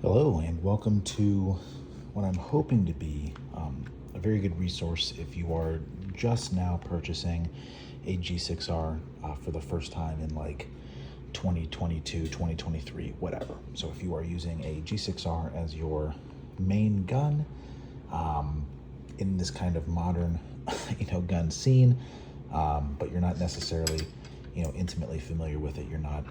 Hello, and welcome to what I'm hoping to be a very good resource if you are just now purchasing a G6R for the first time in like 2022, 2023, whatever. So if you are using a G6R as your main gun in this kind of modern, gun scene, but you're not necessarily, intimately familiar with it. You're not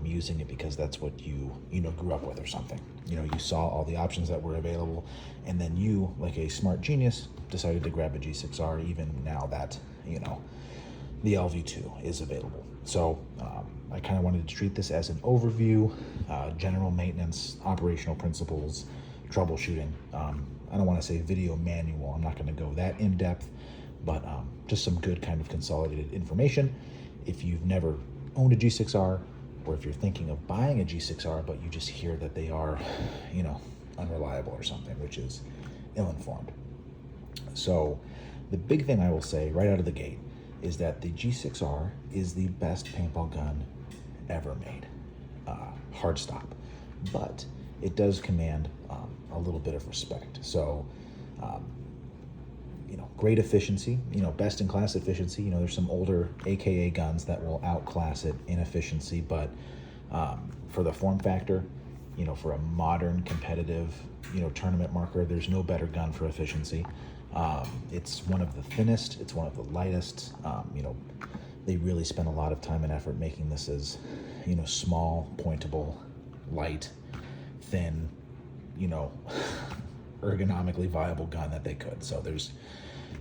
using it because that's what you grew up with or something. You saw all the options that were available, and then you, like a smart genius, decided to grab a G6R even now that the LV2 is available. So I kind of wanted to treat this as an overview, general maintenance, operational principles, troubleshooting. I don't want to say video manual. I'm not going to go that in depth, but just some good kind of consolidated information. If you've never owned a G6R, or if you're thinking of buying a G6R, but you just hear that they are, unreliable or something, which is ill-informed. So the big thing I will say right out of the gate is that the G6R is the best paintball gun ever made. Hard stop. But it does command a little bit of respect. So, great efficiency, best in class efficiency. There's some older AKA guns that will outclass it in efficiency, but for the form factor, for a modern competitive, tournament marker, there's no better gun for efficiency. It's one of the thinnest, it's one of the lightest. They really spend a lot of time and effort making this as, small, pointable, light, thin, ergonomically viable gun that they could. So there's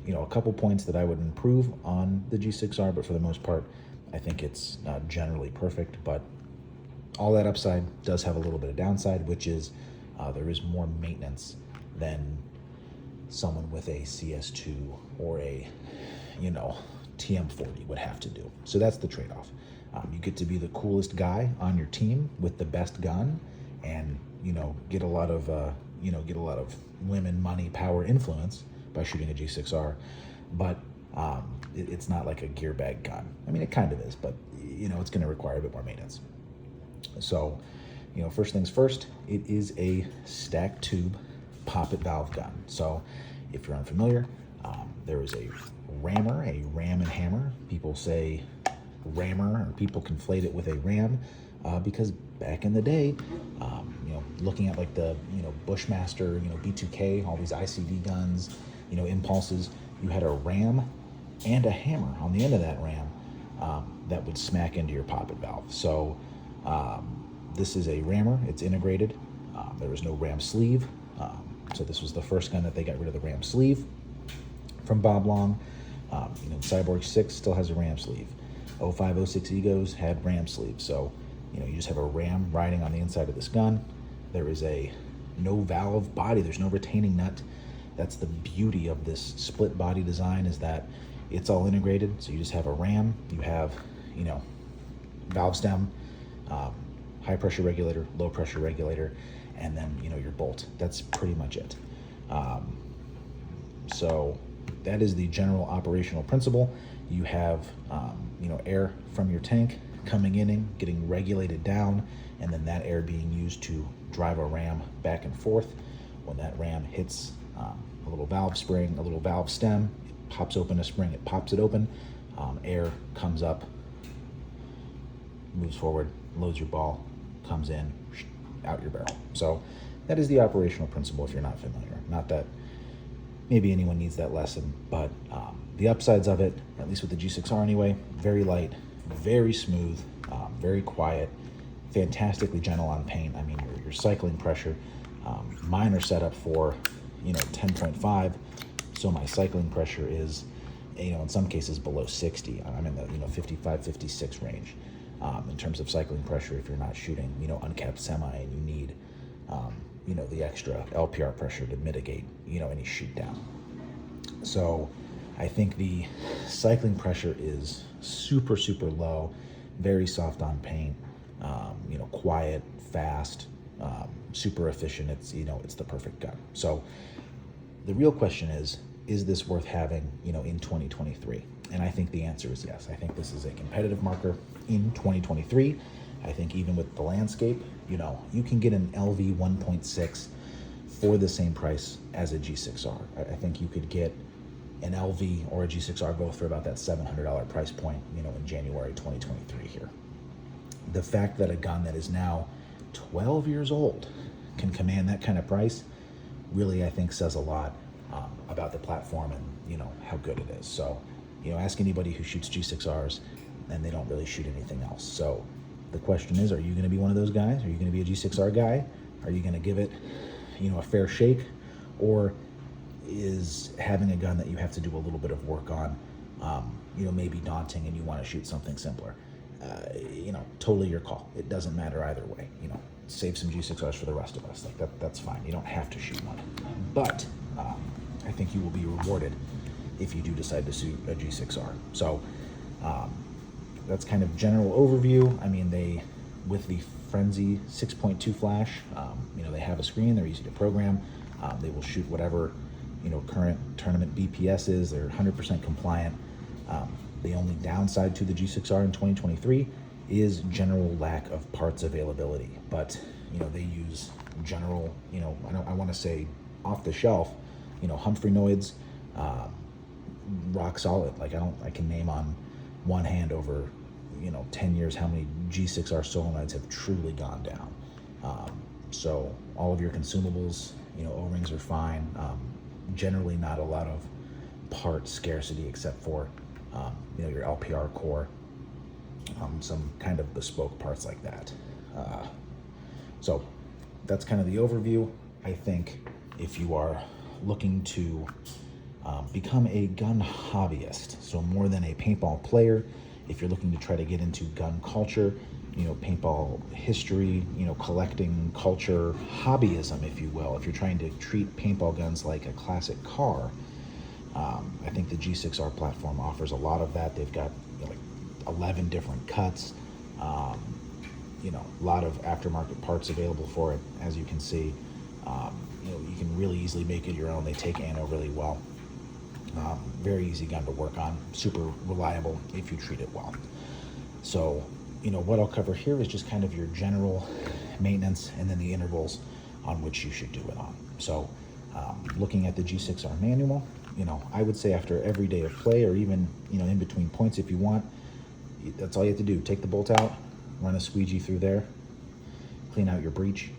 a couple points that I would improve on the G6R, but for the most part, I think it's generally perfect. But all that upside does have a little bit of downside, which is there is more maintenance than someone with a CS2 or a, TM40 would have to do. So that's the trade-off. You get to be the coolest guy on your team with the best gun, and get a lot of women, money, power, influence by shooting a G6R, but it's not like a gear bag gun. I mean, it kind of is, but it's going to require a bit more maintenance. So, first things first, it is a stacked tube poppet valve gun. So, if you're unfamiliar, there is a rammer, a ram and hammer. People say rammer, or people conflate it with a ram, because back in the day, looking at like the Bushmaster, B2K, all these ICD guns, impulses, you had a ram and a hammer on the end of that ram that would smack into your poppet valve. So this is a rammer. It's integrated. There was no ram sleeve, so this was the first gun that they got rid of the ram sleeve from Bob Long. Cyborg 6 still has a ram sleeve. 0506 Egos had ram sleeves. So you just have a ram riding on the inside of this gun. There is a no valve body. There's no retaining nut. That's the beauty of this split body design, is that it's all integrated. So you just have a ram, you have, valve stem, high pressure regulator, low pressure regulator, and then, your bolt. That's pretty much it. So that is the general operational principle. You have, air from your tank coming in and getting regulated down, and then that air being used to drive a ram back and forth. When that ram hits a little valve spring, a little valve stem, it pops open a spring, it pops it open, air comes up, moves forward, loads your ball, comes in, out your barrel. So that is the operational principle if you're not familiar. Not that maybe anyone needs that lesson, but the upsides of it, at least with the G6R anyway, very light, very smooth, very quiet, fantastically gentle on paint. I mean, your cycling pressure, mine are set up for 10.5, so my cycling pressure is in some cases below 60. I'm in the 55, 56 range in terms of cycling pressure if you're not shooting uncapped semi and you need the extra LPR pressure to mitigate any shoot down. So I think the cycling pressure is super low, very soft on paint, quiet, fast, super efficient. It's it's the perfect gun. So the real question is this worth having in 2023? And I think the answer is yes. I think this is a competitive marker in 2023. I think even with the landscape, you know, you can get an LV 1.6 for the same price as a G6R. I think you could get an LV or a G6R both for about that $700 price point, you know, in January 2023 here. The fact that a gun that is now 12 years old can command that kind of price really, I think, says a lot about the platform and, you know, how good it is. So, you know, ask anybody who shoots G6Rs and they don't really shoot anything else. So the question is, are you going to be one of those guys? Are you going to be a G6R guy? Are you going to give it, you know, a fair shake? Or is having a gun that you have to do a little bit of work on, you know, maybe daunting and you want to shoot something simpler? You know, totally your call. It doesn't matter either way. You know, save some G6Rs for the rest of us. Like that's fine. You don't have to shoot one. But I think you will be rewarded if you do decide to shoot a G6R. So that's kind of general overview. I mean, they, with the Frenzy 6.2 flash, you know, they have a screen, they're easy to program. They will shoot whatever, you know, current tournament BPS is. They're 100% compliant. The only downside to the G6R in 2023 is general lack of parts availability. But, you know, they use general, you know, I want to say off the shelf, you know, Humphreyoids, rock solid. Like I can name on one hand over, you know, 10 years how many G6R solenoids have truly gone down. So all of your consumables, you know, O-rings are fine. Generally not a lot of part scarcity except for, you know, your LPR core, some kind of bespoke parts like that. So that's kind of the overview. I think if you are looking to become a gun hobbyist, so more than a paintball player, if you're looking to try to get into gun culture, you know, paintball history, you know, collecting culture, hobbyism, if you will, if you're trying to treat paintball guns like a classic car, I think the G6R platform offers a lot of that. They've got, you know, like 11 different cuts, you know, a lot of aftermarket parts available for it, as you can see. You know, you can really easily make it your own. They take ammo really well. Very easy gun to work on, super reliable if you treat it well. So, you know, what I'll cover here is just kind of your general maintenance and then the intervals on which you should do it on. So, looking at the G6R manual, you know, I would say after every day of play, or even, you know, in between points if you want, that's all you have to do. Take the bolt out, run a squeegee through there, clean out your breech,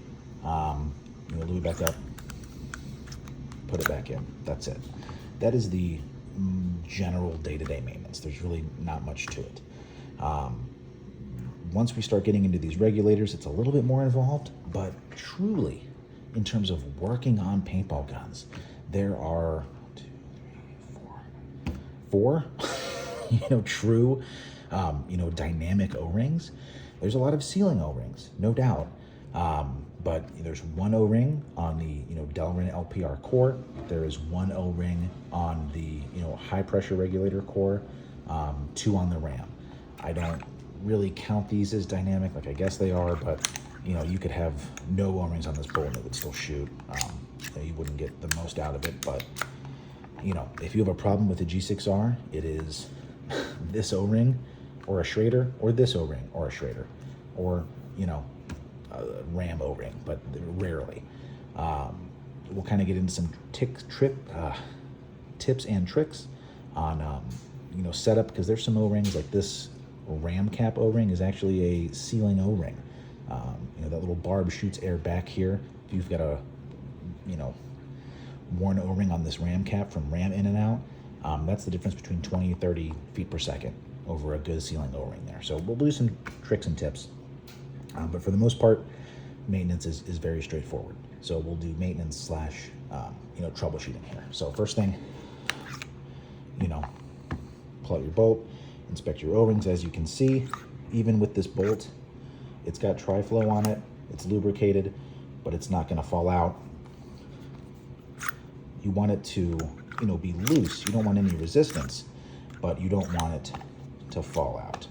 you know, lube it back up, put it back in. That's it. That is the general day-to-day maintenance. There's really not much to it. Once we start getting into these regulators, it's a little bit more involved, but truly, in terms of working on paintball guns, there are four, you know, true, you know, dynamic O-rings. There's a lot of sealing O-rings, no doubt. But there's one O-ring on the, you know, Delrin LPR core. There is one O-ring on the, you know, high pressure regulator core, two on the RAM. I don't really count these as dynamic, like I guess they are, but, you know, you could have no O-rings on this bolt and it would still shoot. You know, you wouldn't get the most out of it, but, you know, if you have a problem with the G6R, it is this O-ring or a Schrader, or this O-ring or a Schrader, or, you know, RAM O-ring, but rarely. We'll kind of get into some tips and tricks on, you know, setup, because there's some O-rings like this RAM cap O-ring is actually a sealing O-ring. You know, that little barb shoots air back here. If you've got a, you know, worn O-ring on this RAM cap from ram in and out, that's the difference between 20 and 30 feet per second over a good sealing O-ring there. So we'll do some tricks and tips. But for the most part, maintenance is very straightforward. So we'll do maintenance slash, you know, troubleshooting here. So first thing, you know, pull out your bolt, inspect your O-rings. As you can see, even with this bolt, it's got tri-flow on it. It's lubricated, but it's not going to fall out. You want it to, you know, be loose. You don't want any resistance, but you don't want it to fall out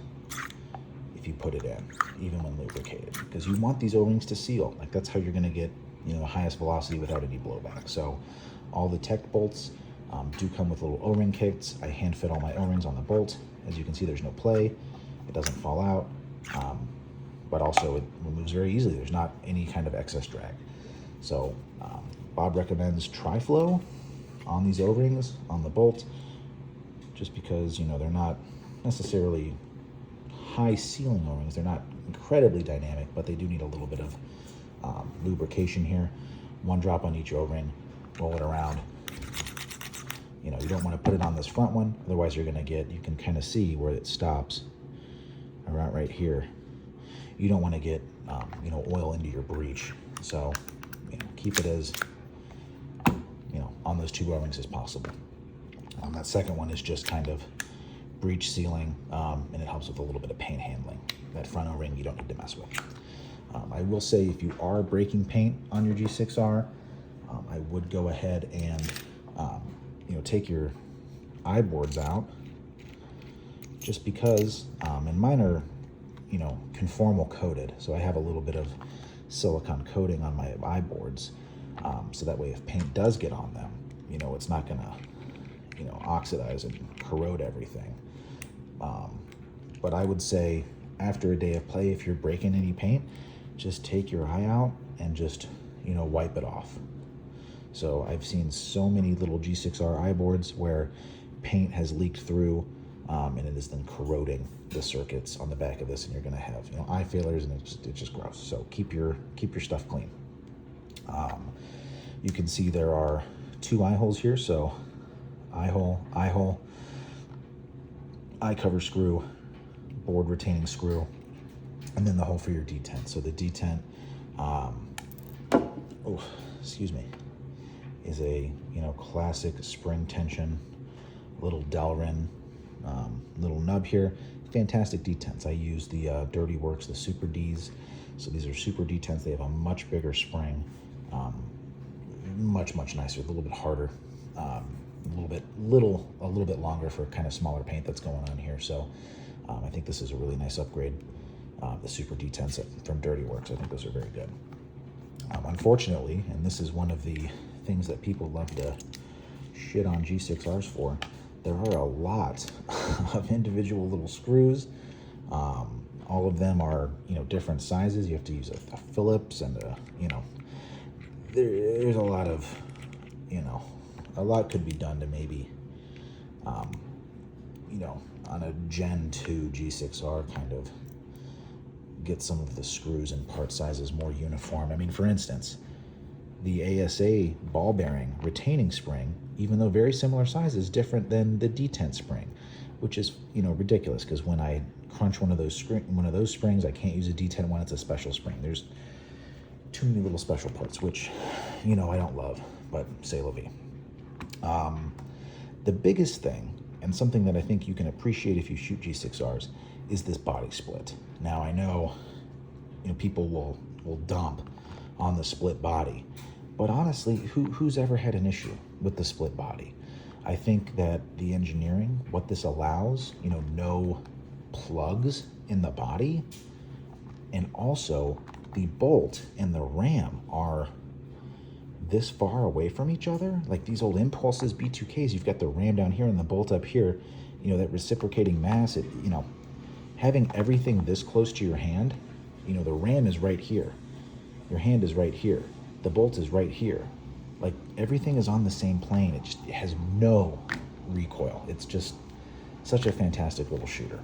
if you put it in, even when lubricated, because you want these O-rings to seal. Like, that's how you're going to get, you know, the highest velocity without any blowback. So all the tech bolts do come with little O-ring kits. I hand fit all my O-rings on the bolt. As you can see, there's no play. It doesn't fall out. but also it removes very easily. There's not any kind of excess drag. So Bob recommends Tri-Flow on these O-rings, on the bolt, just because, you know, they're not necessarily high sealing O-rings. They're not incredibly dynamic, but they do need a little bit of lubrication here. 1 drop on each O-ring, roll it around. You know, you don't want to put it on this front one, otherwise you're going to get, you can kind of see where it stops around right here. You don't want to get, you know, oil into your breech. So, you know, keep it as, you know, on those 2 O-rings as possible. That second one is just kind of breech sealing, and it helps with a little bit of paint handling. That front O-ring you don't need to mess with. I will say, if you are breaking paint on your G6R, I would go ahead and you know, take your eye boards out, just because, and mine are, you know, conformal coated, so I have a little bit of silicone coating on my eye boards, so that way if paint does get on them, you know, it's not gonna, you know, oxidize and corrode everything. But I would say, after a day of play, if you're breaking any paint, just take your eye out and just, you know, wipe it off. So I've seen so many little G6R eye boards where paint has leaked through, and it is then corroding the circuits on the back of this, and you're going to have, you know, eye failures, and it's just gross. So keep your stuff clean. You can see there are 2 eye holes here, so eye hole, eye cover screw, board retaining screw, and then the hole for your detent. So the detent, excuse me, is a, you know, classic spring tension, little Delrin, little nub here. Fantastic detents. I use the Dirty Works, the Super Ds. So these are super detents. They have a much bigger spring, much nicer, a little bit harder, a little bit longer for kind of smaller paint that's going on here. So I think this is a really nice upgrade. The Super detents from Dirty Works, I think those are very good. Unfortunately, and this is one of the things that people love to shit on G6Rs for, there are a lot of individual little screws. All of them are, you know, different sizes. You have to use a Phillips and a, you know, there's a lot of, you know, a lot could be done to maybe, you know, on a Gen 2 G6R kind of get some of the screws and part sizes more uniform. I mean, for instance, the ASA ball bearing retaining spring, even though very similar size, is different than the detent spring, which is, you know, ridiculous, because when I crunch one of those springs, I can't use a detent one. It's a special spring. There's too many little special parts, which, you know, I don't love, but c'est la vie. The biggest thing, and something that I think you can appreciate if you shoot G6Rs, is this body split. Now, I know, you know, people will dump on the split body, but honestly, who's ever had an issue with the split body? I think that the engineering, what this allows, you know, no plugs in the body, and also the bolt and the ram are this far away from each other. Like these old Impulses B2Ks, you've got the ram down here and the bolt up here, you know, that reciprocating mass, it, you know, having everything this close to your hand, you know, the ram is right here, your hand is right here, the bolt is right here. Like everything is on the same plane. It has no recoil. It's just such a fantastic little shooter.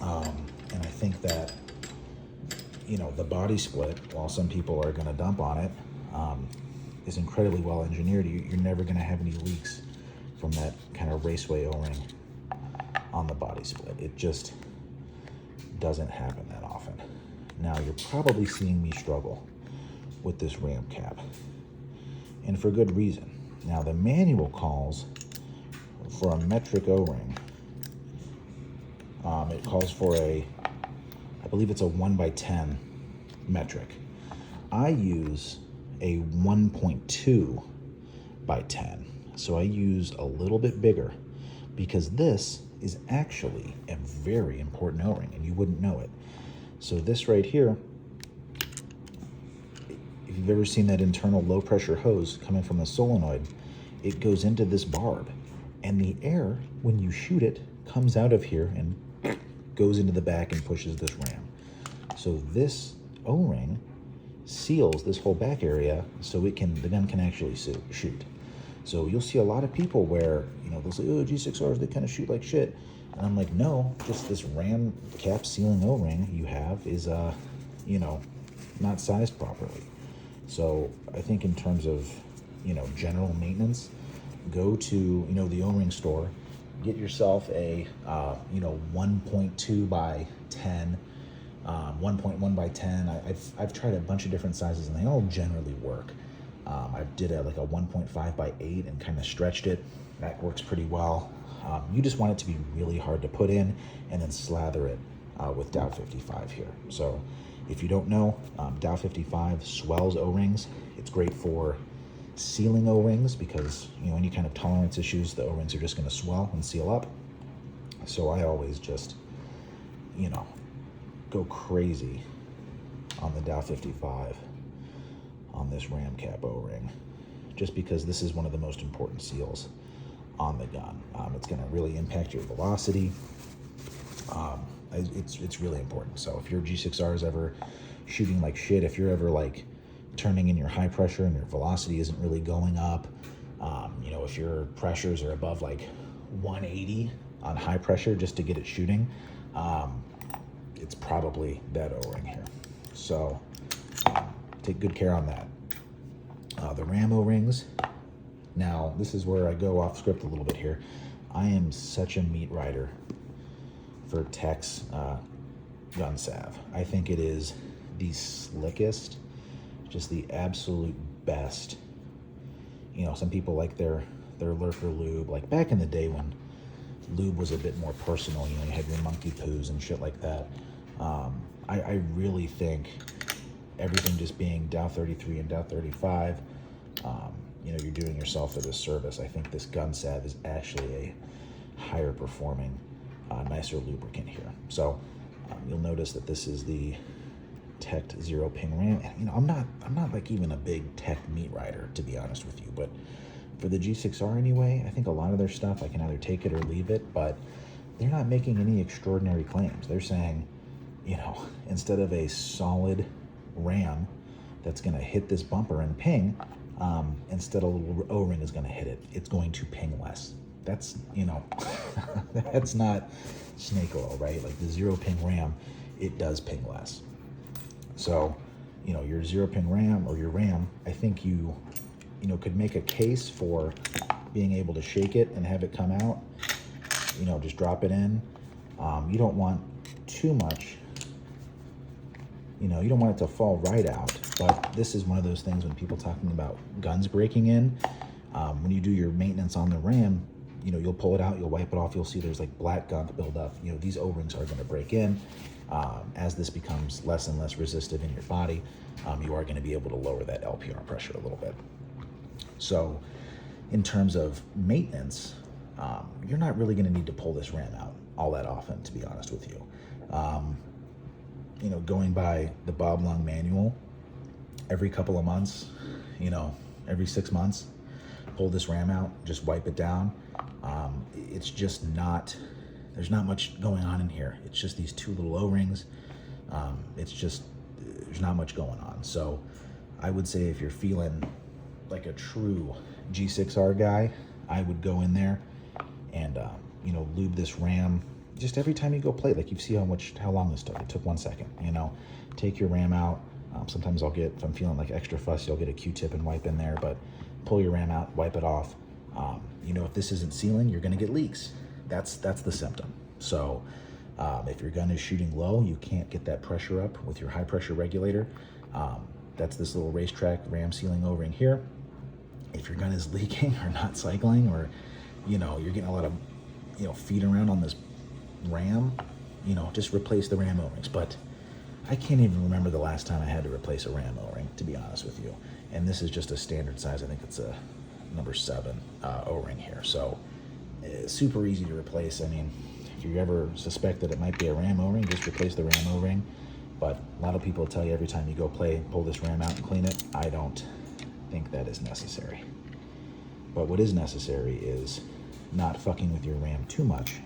And I think that, you know, the body split, while some people are going to dump on it, is incredibly well engineered. You're never going to have any leaks from that kind of raceway O-ring on the body split. It just doesn't happen that often. Now, you're probably seeing me struggle with this ram cap, and for good reason. Now, the manual calls for a metric O-ring. It calls for I believe it's a 1x10 metric. I use a 1.2 by 10. So I use a little bit bigger, because this is actually a very important O-ring and you wouldn't know it. So this right here, if you've ever seen that internal low pressure hose coming from the solenoid, it goes into this barb, and the air, when you shoot it, comes out of here and goes into the back and pushes this ram. So this O-ring seals this whole back area so the gun can actually shoot. So you'll see a lot of people where, they'll say, oh, G6Rs, they kind of shoot like shit. And I'm like, no, just this ram cap sealing O-ring you have is, not sized properly. So I think in terms of, general maintenance, go to, the O-ring store, get yourself a, 1.2 by 10, 1.1 by 10. I've tried a bunch of different sizes and they all generally work. I did like a 1.5 by 8 and kind of stretched it. That works pretty well. You just want it to be really hard to put in and then slather it with Dow 55 here. So if you don't know, Dow 55 swells O-rings. It's great for sealing O-rings because, any kind of tolerance issues, the O-rings are just going to swell and seal up. So I always just, go crazy on the Dow 55 on this ram cap O-ring, just because this is one of the most important seals on the gun. It's going to really impact your velocity. It's really important. So if your G6R is ever shooting like shit, if you're ever like turning in your high pressure and your velocity isn't really going up, if your pressures are above like 180 on high pressure just to get it shooting, it's probably that O-ring here. So take good care on that. The ram O-rings. Now, this is where I go off script a little bit here. I am such a meat rider for Tech's gun salve. I think it is the slickest, just the absolute best. Some people like their lurker lube, like back in the day when lube was a bit more personal, you had your monkey poos and shit like that. I really think everything just being Dow 33 and Dow 35, you're doing yourself a disservice. I think this gun salve is actually a higher performing, nicer lubricant here. So you'll notice that this is the Tech zero ping ram. And, I'm not like even a big Tech meat rider, to be honest with you, but for the G6R anyway, I think a lot of their stuff I can either take it or leave it, but they're not making any extraordinary claims. They're saying, instead of a solid ram that's going to hit this bumper and ping, instead a little O-ring is going to hit it, it's going to ping less. That's, that's not snake oil, right? Like the zero ping ram, it does ping less. So, your zero ping ram or your ram, I think you could make a case for being able to shake it and have it come out, just drop it in. You don't want too much, you don't want it to fall right out, but this is one of those things when people talking about guns breaking in, when you do your maintenance on the ram, you'll pull it out, you'll wipe it off, you'll see there's like black gunk build up. These O-rings are going to break in. As this becomes less and less resistive in your body, you are going to be able to lower that LPR pressure a little bit. So in terms of maintenance, you're not really going to need to pull this ram out all that often, to be honest with you. Going by the Bob Lung manual, every couple of months, every 6 months, pull this ram out, just wipe it down. It's just not, there's not much going on in here. It's just these two little O-rings. There's not much going on. So I would say if you're feeling like a true G6R guy, I would go in there and, lube this ram just every time you go play. Like you see how long this took. It took 1 second, take your ram out. Sometimes if I'm feeling like extra fussy, I'll get a Q-tip and wipe in there, but pull your ram out, wipe it off. If this isn't sealing, you're going to get leaks. That's the symptom. So if your gun is shooting low, you can't get that pressure up with your high pressure regulator. That's this little racetrack ram sealing O-ring here. If your gun is leaking or not cycling, or you're getting a lot of feet around on this ram, just replace the ram O-rings. But I can't even remember the last time I had to replace a ram O-ring, to be honest with you. And this is just a standard size. I think it's a number 7 O-ring here. So super easy to replace. I mean, if you ever suspect that it might be a ram O-ring, just replace the ram O-ring. But a lot of people tell you every time you go play, pull this ram out and clean it. I don't think that is necessary. But what is necessary is not fucking with your ram too much,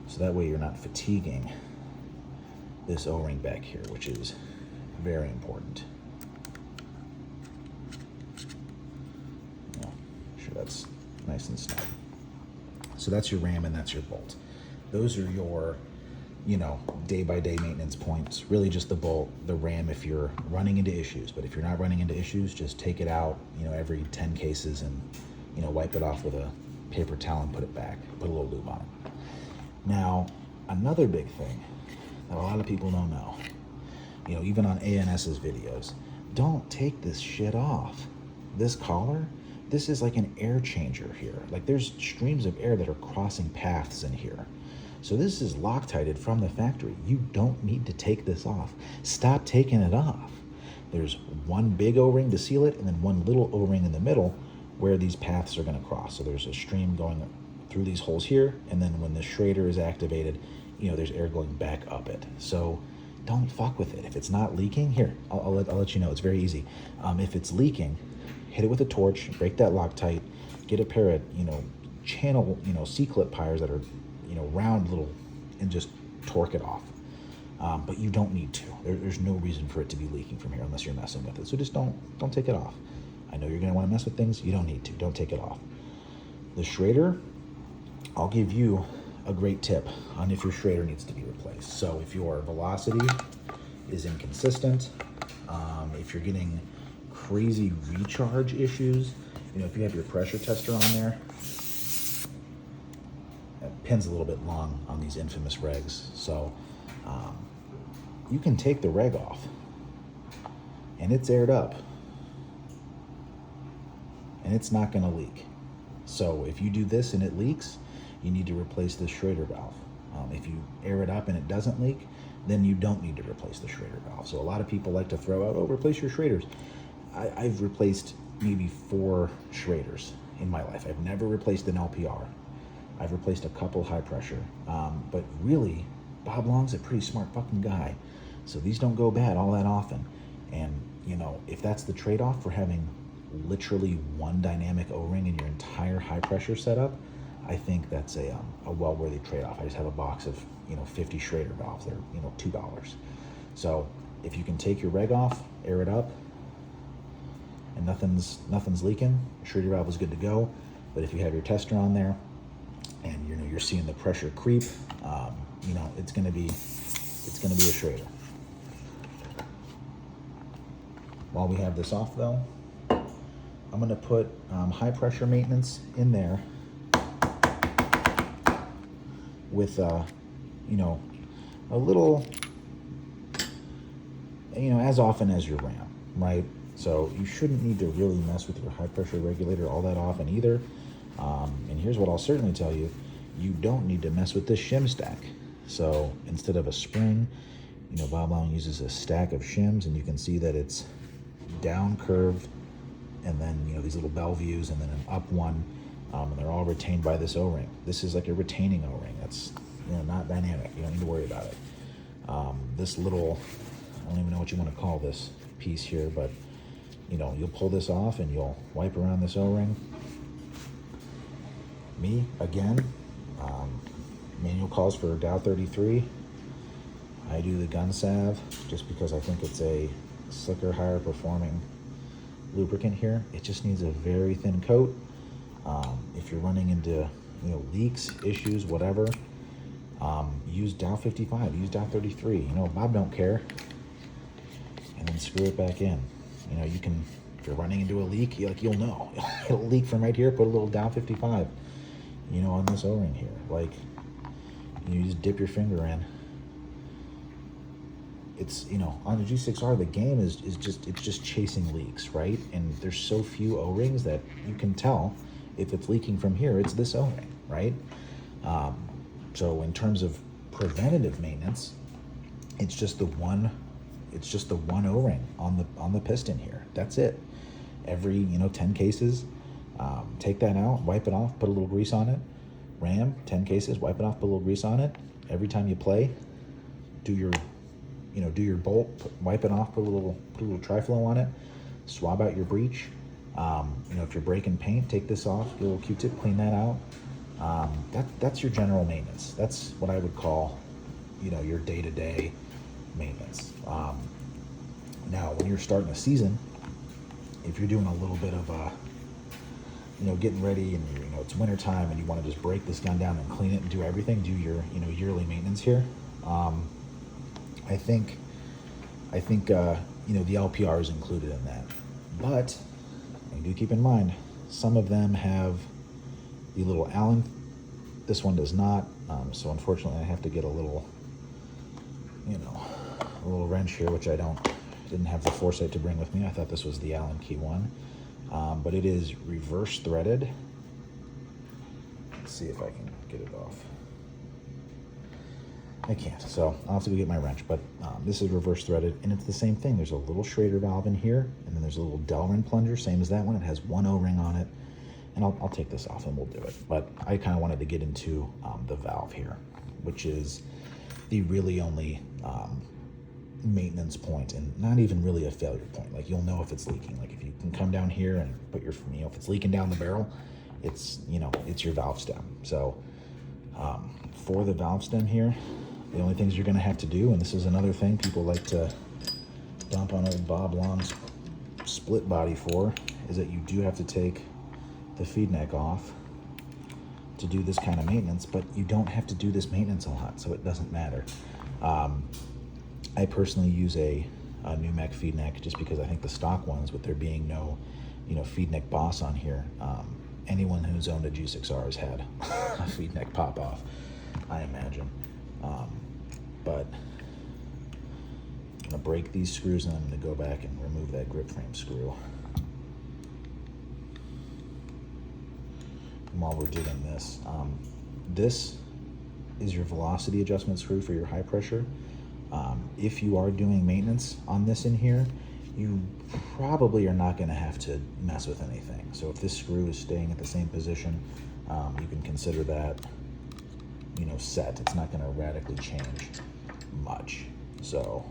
so that way you're not fatiguing this O-ring back here, which is very important. Make sure that's nice and snug. So that's your ram and that's your bolt. Those are your, you know, day-by-day maintenance points. Really just the bolt, the ram if you're running into issues. But if you're not running into issues, just take it out, you know, every 10 cases and, you know, wipe it off with a paper towel and put it back. Put a little lube on it. Now, another big thing that a lot of people don't know, you know, even on ANS's videos, don't take this shit off. This collar, this is like an air changer here. Like there's streams of air that are crossing paths in here. So this is Loctited from the factory. You don't need to take this off. Stop taking it off. There's one big O-ring to seal it and then one little O-ring in the middle where these paths are gonna cross. So there's a stream going through these holes here, and then when the Schrader is activated, you know, there's air going back up it. So don't fuck with it. If it's not leaking, here, I'll let you know, it's very easy. If it's leaking, hit it with a torch, break that Loctite, get a pair of, you know, channel, you know, C-clip pliers that are, you know, round little, and just torque it off. But you don't need to. There's no reason for it to be leaking from here unless you're messing with it. So just don't take it off. I know you're gonna wanna mess with things, you don't need to, don't take it off. The Schrader, I'll give you a great tip on if your Schrader needs to be replaced. So if your velocity is inconsistent, if you're getting crazy recharge issues, you know, if you have your pressure tester on there, that pin's a little bit long on these infamous regs. So you can take the reg off and it's aired up and it's not gonna leak. So if you do this and it leaks, you need to replace the Schrader valve. If you air it up and it doesn't leak, then you don't need to replace the Schrader valve. So a lot of people like to throw out, oh, replace your Schraders. I've replaced maybe 4 Schraders in my life. I've never replaced an LPR. I've replaced a couple high pressure. But really, Bob Long's a pretty smart fucking guy. So these don't go bad all that often. And, you know, if that's the trade-off for having literally one dynamic O-ring in your entire high pressure setup, I think that's a well-worthy trade-off. I just have a box of, you know, 50 Schrader valves. They're, you know, $2. So if you can take your reg off, air it up, and nothing's leaking, Schrader valve is good to go. But if you have your tester on there and, you know, you're seeing the pressure creep, you know, it's gonna be a Schrader. While we have this off though, I'm gonna put high pressure maintenance in there with, you know, a little, you know, as often as your RAM, right? So you shouldn't need to really mess with your high pressure regulator all that often either. And here's what I'll certainly tell you, you don't need to mess with this shim stack. So instead of a spring, you know, Bob Long uses a stack of shims, and you can see that it's down curved, and then, you know, these little bell views, and then an up one, and they're all retained by this O-ring. This is like a retaining O-ring. That's, you know, not dynamic. You don't need to worry about it. This little, I don't even know what you want to call this piece here, but, you know, you'll pull this off and you'll wipe around this O-ring. Me, again, manual calls for Dow 33. I do the gun salve just because I think it's a slicker, higher performing lubricant here. It just needs a very thin coat. If you're running into, you know, leaks, issues, whatever, use Dow 55, use Dow 33. You know, Bob don't care. And then screw it back in. You know, you can, if you're running into a leak, you'll know. It'll leak from right here, put a little Dow 55, you know, on this O-ring here. Like, you just dip your finger in. It's, you know, on the G6r, the game is just chasing leaks, right? And there's so few O-rings that you can tell if it's leaking from here, it's this O-ring, right? So in terms of preventative maintenance, it's just the one O-ring on the piston here. That's it. Every, you know, 10 cases, take that out, wipe it off, put a little grease on it. Ram, 10 cases, wipe it off, put a little grease on it. Every time you play, do your bolt, wipe it off, put a little Triflo on it, swab out your breech. You know, if you're breaking paint, take this off, get a little Q-tip, clean that out. That's your general maintenance. That's what I would call, you know, your day-to-day maintenance. Now, when you're starting a season, if you're doing a little bit of getting ready, and it's winter time, and you want to just break this gun down and clean it and do everything, do your yearly maintenance here. I think the LPR is included in that, but do keep in mind some of them have the little Allen. This one does not, so unfortunately I have to get a little wrench here, which I didn't have the foresight to bring with me. I thought this was the Allen key one, but it is reverse threaded. Let's see if I can get it off. I can't, so I'll have to go get my wrench, but this is reverse threaded, and it's the same thing. There's a little Schrader valve in here, and then there's a little Delrin plunger, same as that one. It has one O-ring on it, and I'll take this off and we'll do it. But I kind of wanted to get into the valve here, which is the really only maintenance point, and not even really a failure point. Like, you'll know if it's leaking. Like, if you can come down here and put your, if it's leaking down the barrel, it's your valve stem. So for the valve stem here, the only things you're going to have to do, and this is another thing people like to dump on old Bob Long's split body for, is that you do have to take the feed neck off to do this kind of maintenance, but you don't have to do this maintenance a lot, so it doesn't matter. I personally use a Numec feed neck just because I think the stock ones, with there being no feed neck boss on here, anyone who's owned a G6r has had a feed neck pop off, I imagine. But I'm gonna break these screws, and I'm gonna go back and remove that grip frame screw. And while we're doing this, this is your velocity adjustment screw for your high pressure. If you are doing maintenance on this in here, you probably are not gonna have to mess with anything. So if this screw is staying at the same position, you can consider that set. It's not going to radically change much, so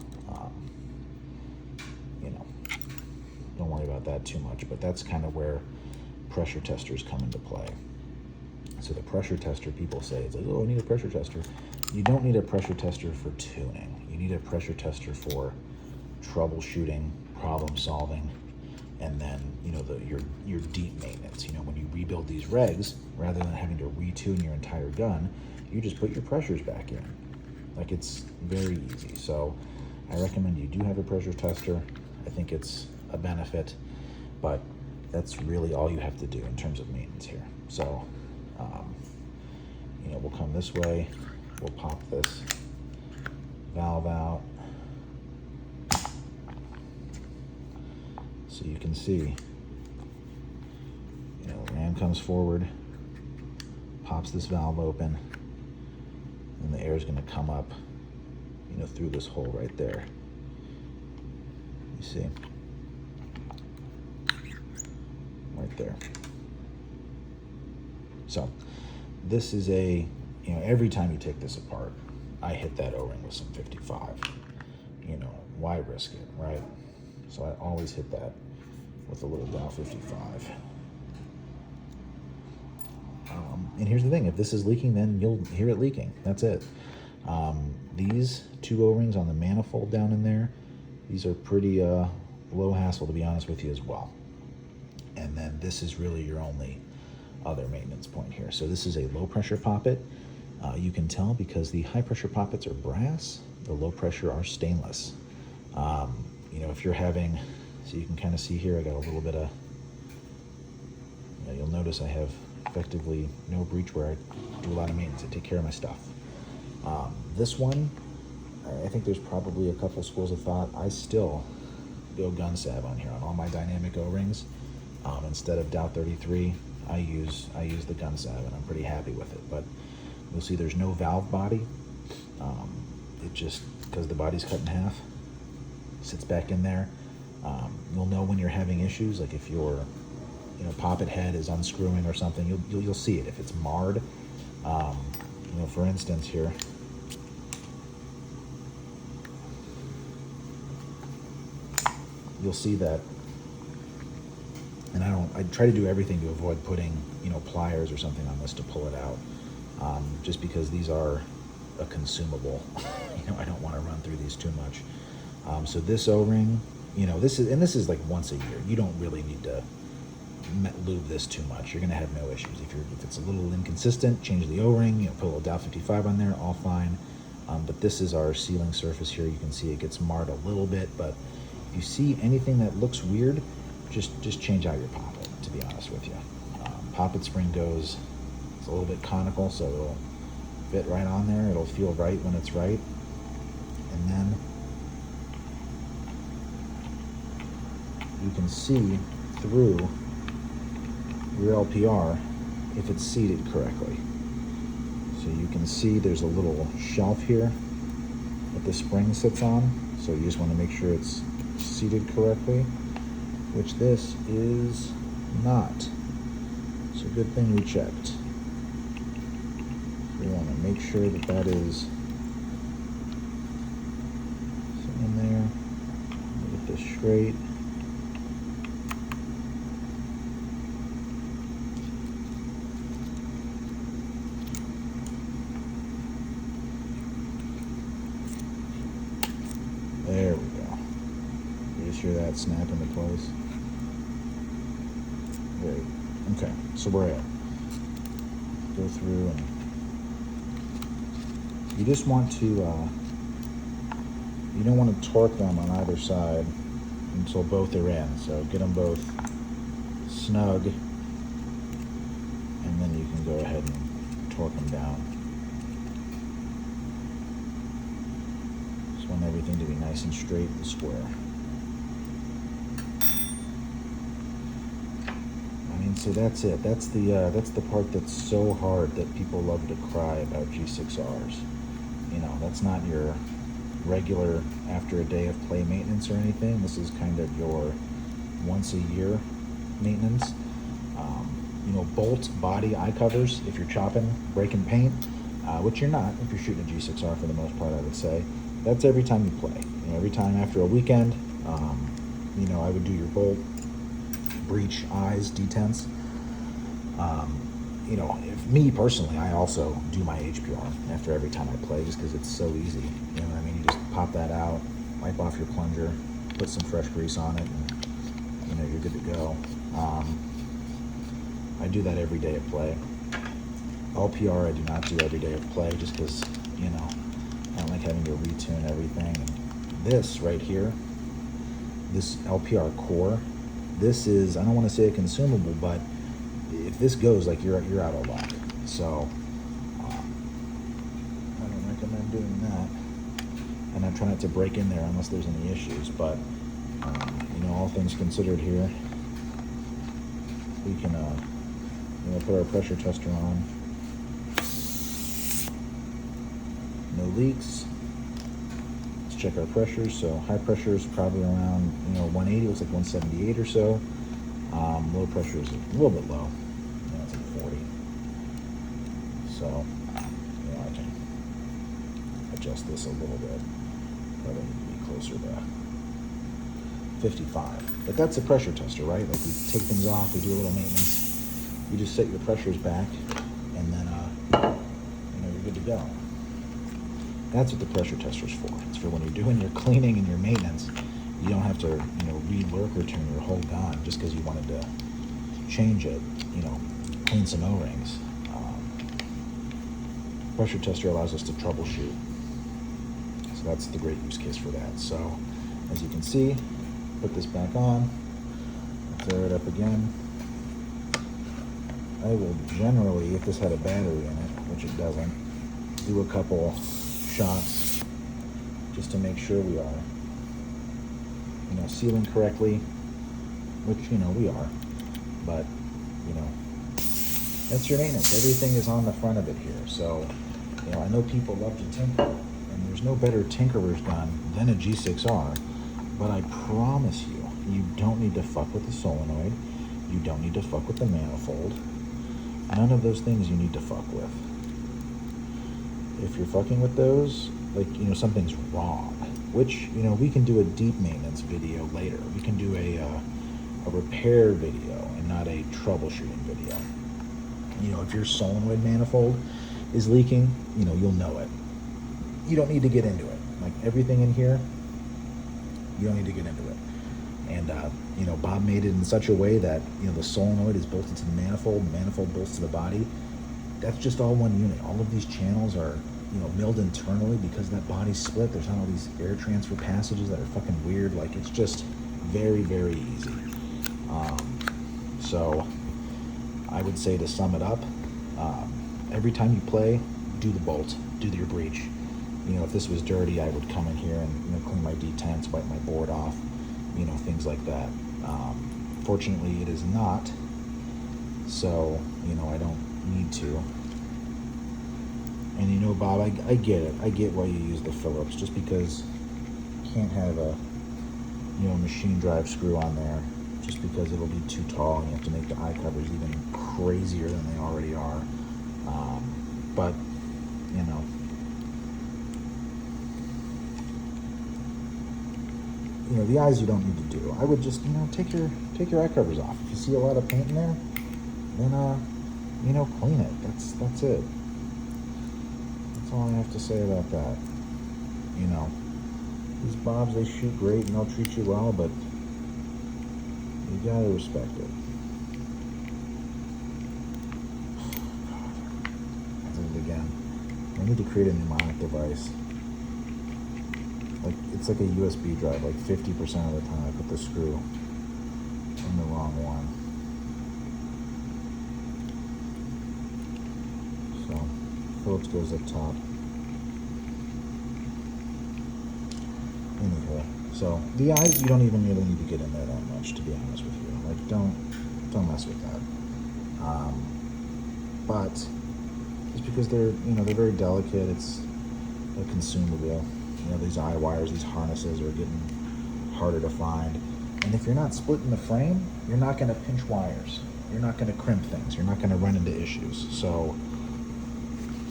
don't worry about that too much. But that's kind of where pressure testers come into play. So the pressure tester, people say, it's like, oh, I need a pressure tester. You don't need a pressure tester for tuning. You need a pressure tester for troubleshooting, problem solving, and then your deep maintenance. When you rebuild these regs, rather than having to retune your entire gun, you just put your pressures back in. Like, it's very easy. So I recommend you do have a pressure tester. I think it's a benefit, but that's really all you have to do in terms of maintenance here. So we'll come this way, we'll pop this valve out, so you can see the ram comes forward, pops this valve open, and the air is going to come up through this hole right there. You see right there. So this is every time you take this apart, I hit that O-ring with some 55. Why risk it, right? So I always hit that with a little Dow 55. And here's the thing, if this is leaking, then you'll hear it leaking. That's it. These two O-rings on the manifold down in there, these are pretty low hassle, to be honest with you, as well. And then this is really your only other maintenance point here. So this is a low pressure poppet. You can tell because the high pressure poppets are brass, the low pressure are stainless. If you're having, so you can kind of see here, I got a little bit of, you'll notice I have effectively no breach where I do a lot of maintenance. I take care of my stuff. This one, I think there's probably a couple schools of thought. I still go gun salve on here on all my dynamic O-rings. Instead of Dow 33, I use the gun salve, and I'm pretty happy with it. But you'll see there's no valve body. It just, because the body's cut in half, sits back in there. You'll know when you're having issues, like if your poppet head is unscrewing or something, you'll see it if it's marred. For instance here, you'll see that, and I try to do everything to avoid putting pliers or something on this to pull it out, just because these are a consumable. I don't want to run through these too much. So this O-ring, this is like once a year. You don't really need to lube this too much. You're gonna have no issues. If it's a little inconsistent, change the O-ring. Put a little Dow 55 on there, all fine. But this is our sealing surface here. You can see it gets marred a little bit, but if you see anything that looks weird, just change out your poppet, to be honest with you. Poppet spring it's a little bit conical, so it'll fit right on there. It'll feel right when it's right. And then you can see through your LPR if it's seated correctly. So you can see there's a little shelf here that the spring sits on. So you just want to make sure it's seated correctly, which this is not. So good thing we checked. We want to make sure that that is sitting in there. Get this straight. There we go. You just hear that snap into place. Great. Okay, so we're at. Go through and you just want to, you don't want to torque them on either side until both are in. So get them both snug, and then you can go ahead and torque them down. Just want everything to be nice and straight and square. So that's it. That's the part that's so hard that people love to cry about G6Rs. That's not your regular after a day of play maintenance or anything. This is kind of your once a year maintenance. Bolt body eye covers if you're chopping, breaking paint, which you're not if you're shooting a G6R for the most part, I would say. That's every time you play. Every time after a weekend, I would do your bolt, breach, eyes, detents. If me personally, I also do my HPR after every time I play, just because it's so easy. You know what I mean? You just pop that out, wipe off your plunger, put some fresh grease on it, and you're good to go. I do that every day of play. LPR I do not do every day of play, just because I don't like having to retune everything. And this right here, this LPR core, this is, I don't want to say a consumable, but if this goes, like, you're out of luck. So I don't recommend doing that. And I try not to break in there unless there's any issues. But all things considered here, we can put our pressure tester on. No leaks. Let's check our pressures. So high pressure is probably around 180. Looks like 178 or so. Low pressure is a little bit low. It's like 40. So I can adjust this a little bit. Probably need to be closer to 55. But that's a pressure tester, right? Like, we take things off, we do a little maintenance. You just set your pressures back, and then you're good to go. That's what the pressure tester's for. It's for when you're doing your cleaning and your maintenance. You don't have to, re-lurker tune your whole gun just because you wanted to change it, clean some O-rings. Pressure tester allows us to troubleshoot. So that's the great use case for that. So as you can see, put this back on, flare it up again. I will generally, if this had a battery in it, which it doesn't, do a couple shots just to make sure we are sealing correctly, which we are, but that's your maintenance. Everything is on the front of it here. So I know people love to tinker, and there's no better tinkerer's gun than a G6R, but I promise you, you don't need to fuck with the solenoid, you don't need to fuck with the manifold. None of those things you need to fuck with. If you're fucking with those, something's wrong. Which, we can do a deep maintenance video later. We can do a repair video and not a troubleshooting video. If your solenoid manifold is leaking, you'll know it. you don't need to get into it. Like everything in here, you don't need to get into it. And, Bob made it in such a way that, the solenoid is bolted to the manifold bolts to the body. That's just all one unit. All of these channels are, milled internally because that body's split. There's not all these air transfer passages that are fucking weird. Like, it's just very, very easy. So I would say, to sum it up, every time you play, do the bolt, do your breach. If this was dirty, I would come in here and clean my detents, wipe my board off, things like that. Fortunately, it is not, so I don't need to. And Bob, I get it. I get why you use the Phillips, just because you can't have a machine drive screw on there, just because it'll be too tall and you have to make the eye covers even crazier than they already are. But the eyes you don't need to do. I would just take your eye covers off. If you see a lot of paint in there, then clean it. That's it. That's all I have to say about that. These Bobs, they shoot great and they'll treat you well, but you gotta respect it. I did it again. I need to create a mnemonic device. It's like a USB drive. Like 50% of the time I put the screw in the wrong one. So Phillips goes up top. Anyway, so the eyes, you don't even really need to get in there that much, to be honest with you. Like, don't mess with that. But just because they're very delicate, it's a consumable. These eye wires, these harnesses are getting harder to find. And if you're not splitting the frame, you're not going to pinch wires. You're not going to crimp things. You're not going to run into issues. So,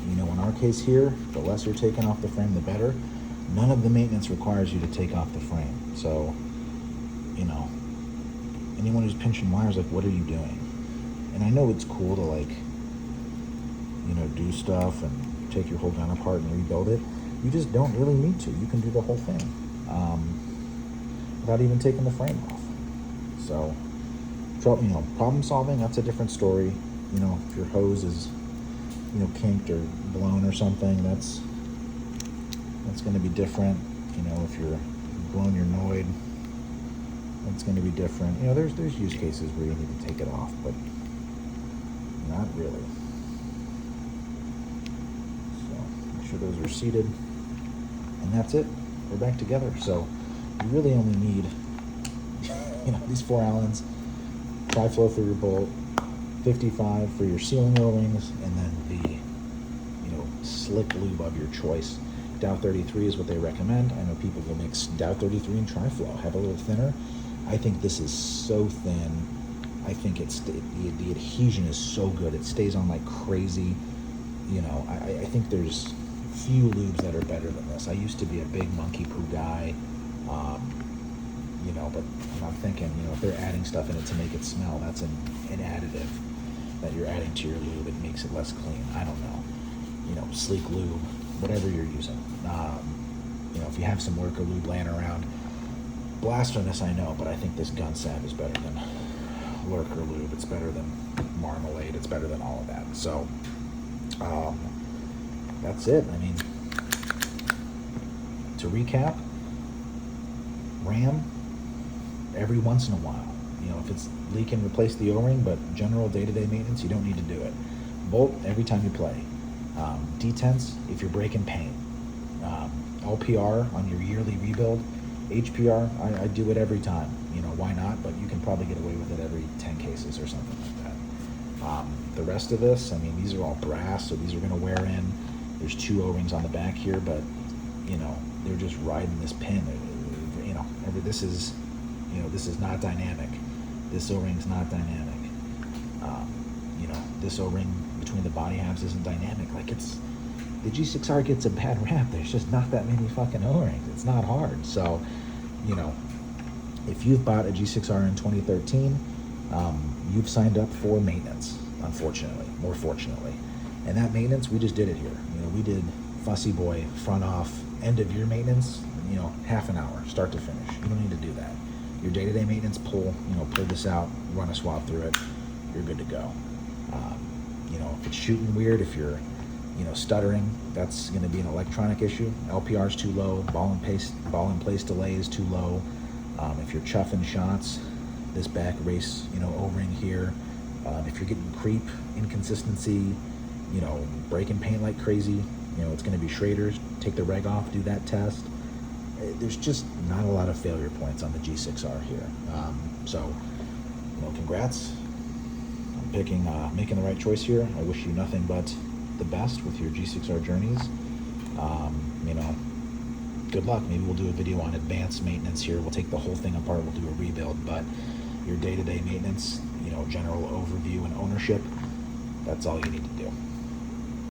in our case here, the less you're taking off the frame, the better. None of the maintenance requires you to take off the frame. So, anyone who's pinching wires, like, what are you doing? And I know it's cool to, do stuff and take your whole gun apart and rebuild it. You just don't really need to. You can do the whole thing without even taking the frame off. So, problem solving, that's a different story. If your hose is, kinked or blown or something, that's going to be different. If you're blowing your Noid, that's going to be different. There's use cases where you need to take it off, but not really. So, make sure those are seated. And that's it. We're back together. So you really only need, these 4 Allens, tri-flow for your bolt, 55 for your sealing O-rings, and then the, slick lube of your choice. Dow 33 is what they recommend. I know people will mix Dow 33 and tri-flow, have a little thinner. I think this is so thin. I think the adhesion is so good. It stays on like crazy. I think there's few lubes that are better than this. I used to be a big monkey poo guy, but I'm thinking, if they're adding stuff in it to make it smell, that's an additive that you're adding to your lube. It makes it less clean. I don't know. Sleek lube, whatever you're using. If you have some worker lube laying around, blasphemous, I know, but I think this gun salve is better than lurker lube. It's better than marmalade. It's better than all of that. So, that's it. I mean, to recap, ram every once in a while. If it's leaking, replace the O-ring, but general day-to-day maintenance, you don't need to do it. Bolt every time you play. Detents if you're breaking paint. LPR on your yearly rebuild. HPR, I do it every time. Why not? But you can probably get away with it every 10 cases or something like that. The rest of this, I mean, these are all brass, so these are going to wear in. There's 2 O-rings on the back here, but they're just riding this pin. This is not dynamic. This O-ring's not dynamic. This O-ring between the body halves isn't dynamic. The G6r gets a bad rap. There's just not that many fucking O-rings. It's not hard. So, if you've bought a G6r in 2013, you've signed up for maintenance, unfortunately, more fortunately. And that maintenance, we just did it here. We did fussy boy, front off, end of year maintenance, you know, half an hour, start to finish. You don't need to do that. Your day-to-day maintenance, pull this out, run a swap through it, you're good to go. You know, if it's shooting weird, if you're, you know, stuttering, that's going to be an electronic issue. LPR is too low, ball in place delay is too low. If you're chuffing shots, this back race, you know, O-ring here. If you're getting creep, inconsistency, you know, breaking paint like crazy, you know, it's going to be Schrader's. Take the reg off, do that test. There's just not a lot of failure points on the G6r here. So, you know, congrats on making the right choice here. I wish you nothing but the best with your G6r journeys. You know, good luck. Maybe we'll do a video on advanced maintenance here. We'll take the whole thing apart. We'll do a rebuild, but your day-to-day maintenance, you know, general overview and ownership, that's all you need to do.